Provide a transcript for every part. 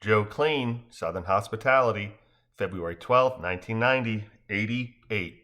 Joe Kleen, Southern Hospitality, February 12th, 1990, 88.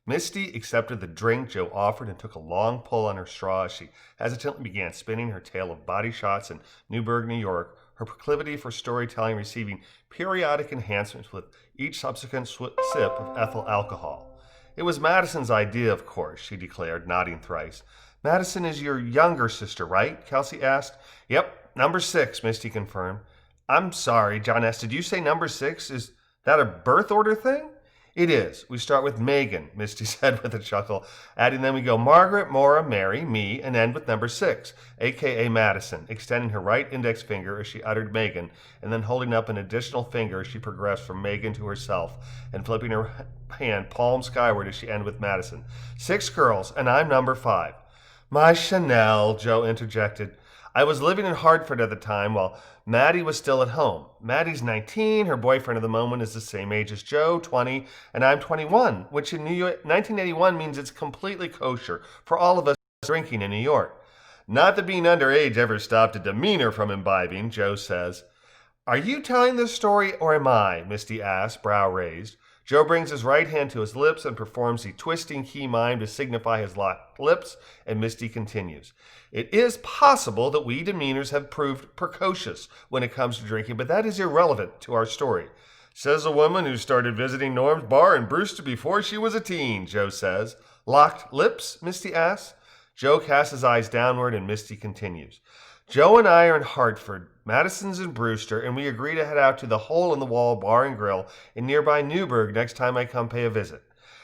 Misty accepted the drink Joe offered and took a long pull on her straw as she hesitantly began spinning her tale of body shots in Newburgh, New York, her proclivity for storytelling receiving periodic enhancements with each subsequent sip of ethyl alcohol. It was Madison's idea, of course, she declared, nodding thrice. Madison is your younger sister, right? Kelsey asked. Yep, number 6, Misty confirmed. I'm sorry, John asked, did you say number 6? Is that a birth order thing? It is. We start with Megan, Misty said with a chuckle, adding then we go Margaret, Maura, Mary, me, and end with number 6, a.k.a. Madison, extending her right index finger as she uttered Megan, and then holding up an additional finger as she progressed from Megan to herself, and flipping her hand palm skyward as she ended with Madison. 6 girls, and I'm number 5. My Chanel, Joe interjected. I was living in Hartford at the time while Maddie was still at home. Maddie's 19, her boyfriend of the moment is the same age as Joe, 20, and I'm 21, which in 1981 means it's completely kosher for all of us drinking in New York. Not that being underage ever stopped a demeanor from imbibing, Joe says. Are you telling this story or am I? Misty asked, brow raised. Joe brings his right hand to his lips and performs the twisting key mime to signify his locked lips, and Misty continues. It is possible that we demeanors have proved precocious when it comes to drinking, but that is irrelevant to our story. Says a woman who started visiting Norm's bar in Brewster before she was a teen, Joe says. Locked lips? Misty asks. Joe casts his eyes downward and Misty continues. Joe and I are in Hartford, Madison's in Brewster, and we agree to head out to the Hole in the Wall Bar and Grill in nearby Newburgh next time I come pay a visit.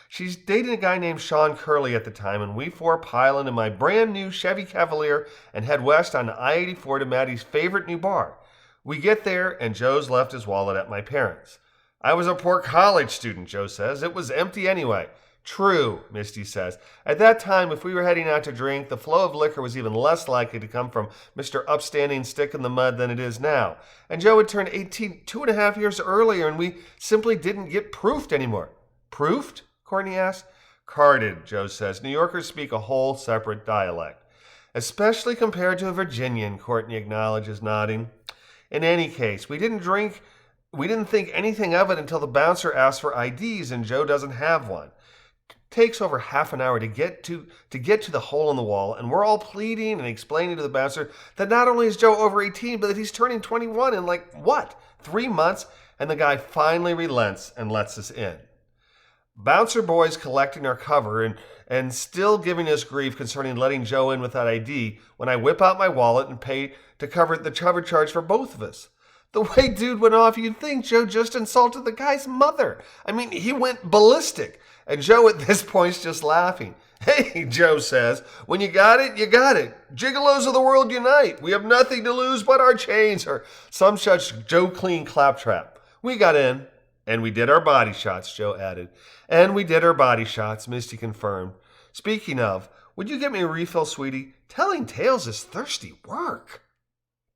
She's dating a guy named Sean Curley at the time, and we 4 pile into my brand new Chevy Cavalier and head west on I-84 to Maddie's favorite new bar. We get there, and Joe's left his wallet at my parents'. I was a poor college student, Joe says. It was empty anyway. True, Misty says. At that time, if we were heading out to drink, the flow of liquor was even less likely to come from Mr. Upstanding Stick in the Mud than it is now. And Joe had turned 18 2.5 years earlier, and we simply didn't get proofed anymore. Proofed? Courtney asked. Carded, Joe says. New Yorkers speak a whole separate dialect. Especially compared to a Virginian, Courtney acknowledges, nodding. In any case, we didn't think anything of it until the bouncer asked for IDs, and Joe doesn't have one. Takes over half an hour to get to the hole in the wall, and we're all pleading and explaining to the bouncer that not only is Joe over 18, but that he's turning 21 in 3 months, and the guy finally relents and lets us in. Bouncer boy's collecting our cover and still giving us grief concerning letting Joe in without ID when I whip out my wallet and pay to cover the cover charge for both of us. The way dude went off, you'd think Joe just insulted the guy's mother. I mean, he went ballistic. And Joe at this point's just laughing. Hey, Joe says, when you got it, you got it. Gigolos of the world unite. We have nothing to lose but our chains, or some such Joe Kleen claptrap. We got in, and we did our body shots, Joe added. And we did our body shots, Misty confirmed. Speaking of, would you get me a refill, sweetie? Telling tales is thirsty work.